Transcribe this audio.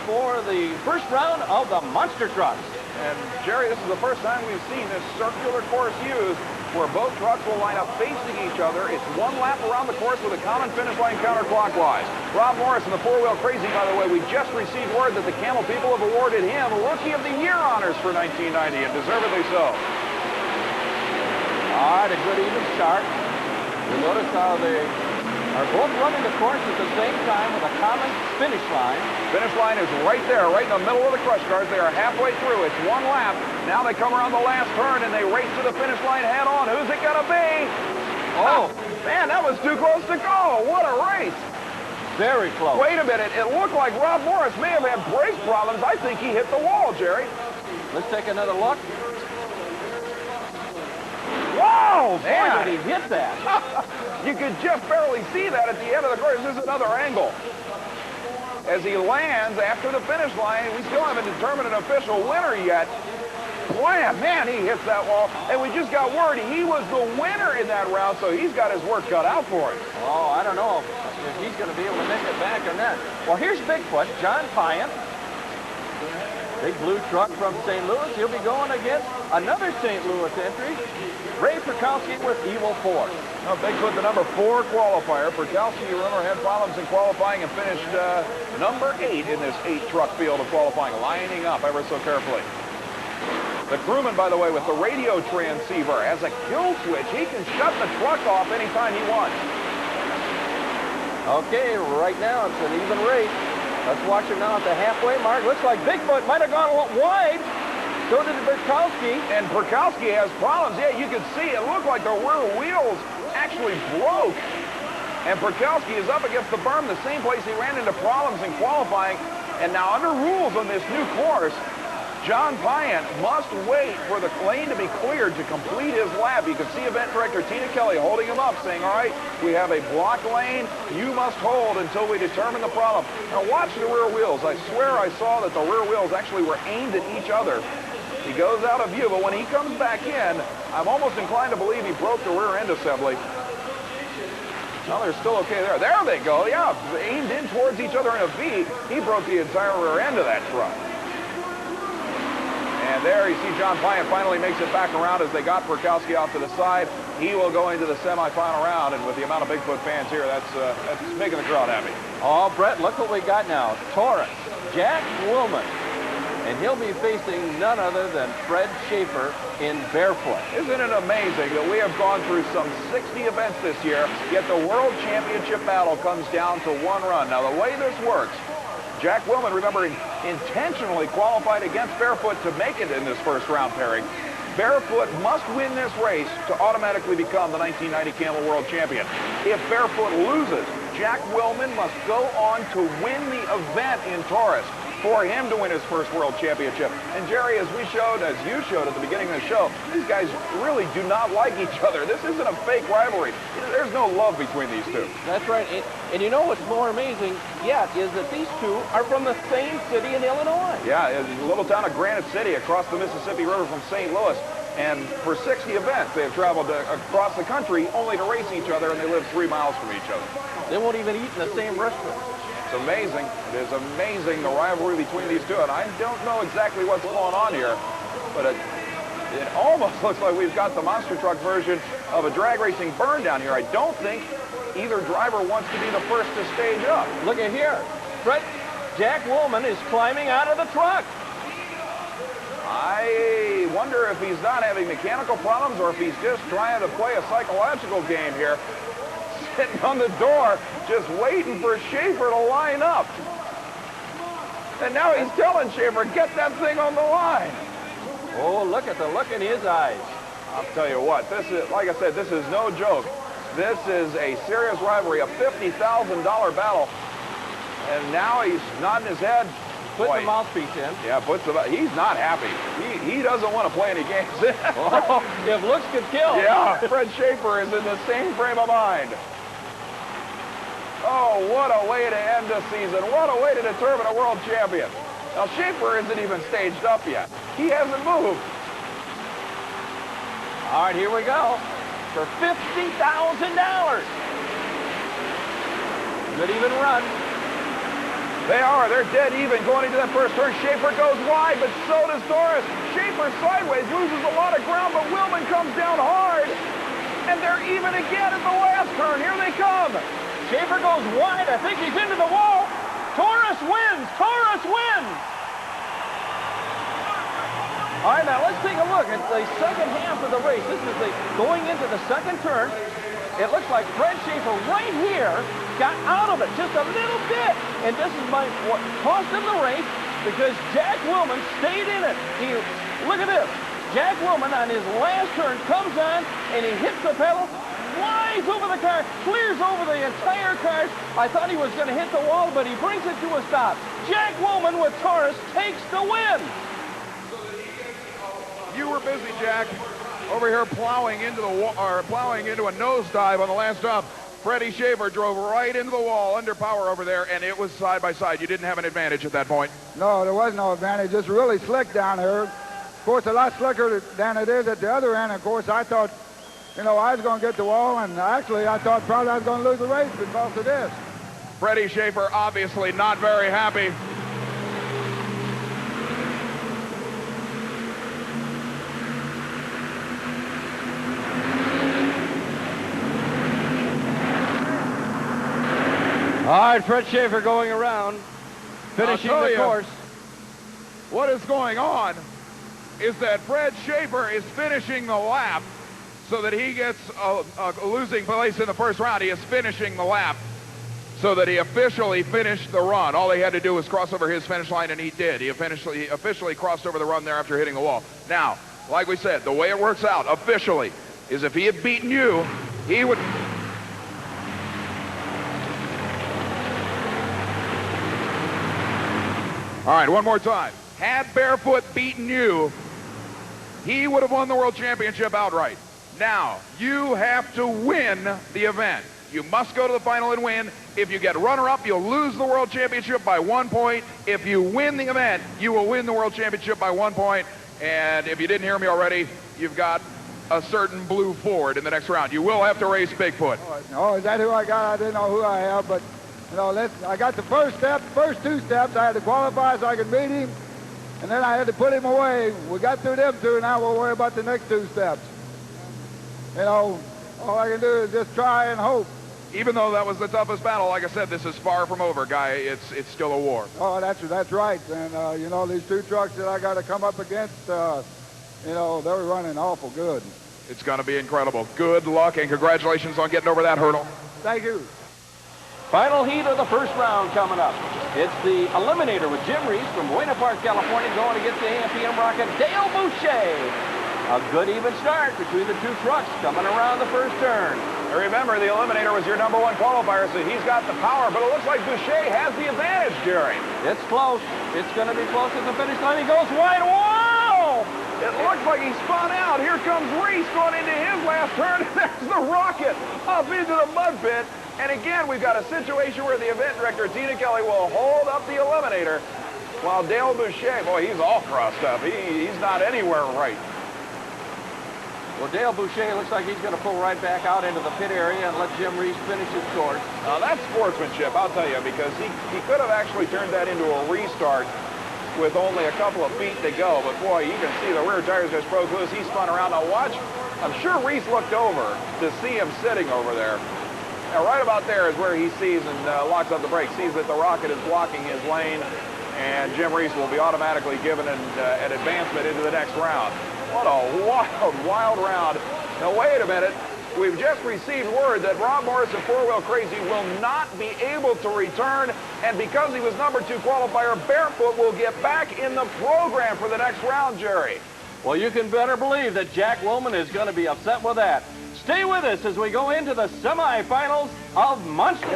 for the first round of the monster trucks. And Jerry, this is the first time we've seen this circular course used where both trucks will line up facing each other. It's one lap around the course with a common finish line counterclockwise. Rob Morris and the four-wheel crazy, by the way, we just received word that the Camel people have awarded him Rookie of the Year honors for 1990, and deservedly so. All right, a good even start. You notice how they are both running the course at the same time with a common finish line. Finish line is right there, right in the middle of the crush cars. They are halfway through. It's one lap. Now they come around the last turn, and they race to the finish line head on. Who's it going to be? Oh, man, that was too close to go. What a race. Very close. Wait a minute. It looked like Rob Morris may have had brake problems. I think he hit the wall, Jerry. Let's take another look. Whoa, man, did he hit that? You could just barely see that at the end of the course. This is another angle. As he lands after the finish line, we still haven't determined an official winner yet. Blam, man, he hits that wall. And we just got word he was the winner in that round, so he's got his work cut out for him. Oh, I don't know if he's going to be able to make it back or not. Well, here's Bigfoot, John PIANT. Big blue truck from St. Louis. He'll be going against another St. Louis entry, Ray PIORKOWSKI with Evil Force. Now, Bigfoot, the number 4 qualifier. PIORKOWSKI, remember, had problems in qualifying and finished number 8 in this 8-truck field of qualifying, lining up ever so carefully. The crewman, by the way, with the radio transceiver has a kill switch. He can shut the truck off anytime he wants. Okay, right now it's an even race. Let's watch it now at the halfway mark. Looks like Bigfoot might have gone a little wide. So did PIORKOWSKI. And PIORKOWSKI has problems. Yeah, you can see it looked like the rear wheels actually broke. And PIORKOWSKI is up against the berm, the same place he ran into problems in qualifying. And now under rules on this new course, John PIANT must wait for the lane to be cleared to complete his lap. You can see event director Tina Kelly holding him up, saying, all right, we have a block lane. You must hold until we determine the problem. Now watch the rear wheels. I swear I saw that the rear wheels actually were aimed at each other. He goes out of view, but when he comes back in, I'm almost inclined to believe he broke the rear end assembly. No, they're still okay there. There they go. Yeah, aimed in towards each other in a V. He broke the entire rear end of that truck. And there you see John PIANT finally makes it back around as they got PIORKOWSKI off to the side. He will go into the semifinal round, and with the amount of Bigfoot fans here, that's making the crowd happy. Oh, Bret, look what we got now. Taurus, Jack WILLMAN. And he'll be facing none other than Fred Schaefer in barefoot. Isn't it amazing that we have gone through some 60 events this year, yet the World Championship battle comes down to one run. Now, the way this works, Jack WILLMAN, remember, intentionally qualified against Barefoot to make it in this first round pairing. Barefoot must win this race to automatically become the 1990 Camel World Champion. If Barefoot loses, Jack WILLMAN must go on to win the event in Taurus for him to win his first World Championship. And Jerry, as we showed, as you showed at the beginning of the show, these guys really do not like each other. This isn't a fake rivalry. There's no love between these two. That's right. And you know what's more amazing yet is that these two are from the same city in Illinois. Yeah, a little town of Granite City across the Mississippi River from St. Louis. And for 60 events, they have traveled across the country only to race each other, and they live 3 miles from each other. They won't even eat in the same restaurant. It's amazing. It is amazing, the rivalry between these two. And I don't know exactly what's going on here, but it almost looks like we've got the monster truck version of a drag racing burn down here. I don't think either driver wants to be the first to stage up. Look at here. Jack WILLMAN is climbing out of the truck. I wonder if he's not having mechanical problems or if he's just trying to play a psychological game here. Sitting on the door, just waiting for Schaefer to line up. And now he's telling Schaefer, get that thing on the line. Oh, look at the look in his eyes. I'll tell you what, this is, like I said, this is no joke. This is a serious rivalry, a $50,000 battle. And now he's nodding his head. Putting the mouthpiece in. Yeah, he's not happy. He doesn't want to play any games. Oh, if looks could kill. Yeah, Fred Schaefer is in the same frame of mind. Oh, what a way to end the season. What a way to determine a world champion. Now, Schaefer isn't even staged up yet. He hasn't moved. All right, here we go for $50,000. Good even run. They are. They're dead even going into that first turn. Schaefer goes wide, but so does Taurus. Schaefer sideways loses a lot of ground, but WILLMAN comes down hard. And they're even again at the last turn. Here they come. Schaefer goes wide. I think he's into the wall. Taurus wins. Taurus wins. All right, now let's take a look at the second half of the race. This is going into the second turn. It looks like Fred Schaefer right here got out of it just a little bit. And this is what cost him the race because Jack WILLMAN stayed in it. Look at this. Jack WILLMAN on his last turn comes on and he hits the pedal, flies over the car, clears over the entire car. I thought he was going to hit the wall, but he brings it to a stop. Jack WILLMAN with Taurus takes the win. You were busy, Jack, over here plowing into the wall, or plowing into a nosedive on the last stop. Freddie Schaefer drove right into the wall under power over there, and it was side by side. You didn't have an advantage at that point. No, there was no advantage. It's really slick down here. Of course, a lot slicker than it is at the other end. Of course, I thought, I was going to get the wall, and actually, I thought probably I was going to lose the race because of this. Freddie Schaefer obviously not very happy. All right, Fred Schaefer going around, finishing the course. What is going on is that Fred Schaefer is finishing the lap so that he gets a losing place in the first round. He is finishing the lap so that he officially finished the run. All he had to do was cross over his finish line, and he did. He officially crossed over the run there after hitting the wall. Now, like we said, the way it works out officially is if he had beaten you, he would... All right, one more time. Had Barefoot beaten you, he would have won the World Championship outright. Now, you have to win the event. You must go to the final and win. If you get runner-up, you'll lose the World Championship by 1 point. If you win the event, you will win the World Championship by 1 point. And if you didn't hear me already, you've got a certain blue Ford in the next round. You will have to race Bigfoot. Oh, is that who I got? I didn't know who I have, but... I got the first two steps. I had to qualify so I could beat him, and then I had to put him away. We got through them two, now we'll worry about the next two steps. All I can do is just try and hope. Even though that was the toughest battle, like I said, this is far from over, Guy. It's still a war. Oh, that's right. And, these two trucks that I got to come up against, they're running awful good. It's going to be incredible. Good luck, and congratulations on getting over that hurdle. Thank you. Final heat of the first round coming up. It's the Eliminator with Jim Reese from Buena Park, California, going against the AMPM rocket, Dale Boucher. A good even start between the two trucks coming around the first turn. And remember, the Eliminator was your #1 qualifier, so he's got the power, but it looks like Boucher has the advantage, Jerry. It's close. It's going to be close at the finish line. He goes wide. Whoa! It looks like he spun out. Here comes Reese going into his last turn. There's the rocket up into the mud pit. And again, we've got a situation where the event director, Tina Kelly, will hold up the Eliminator while Dale Boucher, boy, he's all crossed up. He's not anywhere right. Well, Dale Boucher looks like he's going to pull right back out into the pit area and let Jim Reese finish his course. Now, that's sportsmanship, I'll tell you, because he could have actually turned that into a restart with only a couple of feet to go. But, boy, you can see the rear tires just broke loose. He spun around. Now, watch. I'm sure Reese looked over to see him sitting over there. Now, right about there is where he sees and locks up the brakes, sees that the rocket is blocking his lane, and Jim Reese will be automatically given an advancement into the next round. What a wild, wild round. Now, wait a minute. We've just received word that Rob Morris of 4-Wheel Crazy will not be able to return, and because he was #2 qualifier, Barefoot will get back in the program for the next round, Jerry. Well, you can better believe that Jack WILLMAN is going to be upset with that. Stay with us as we go into the semifinals of Monster.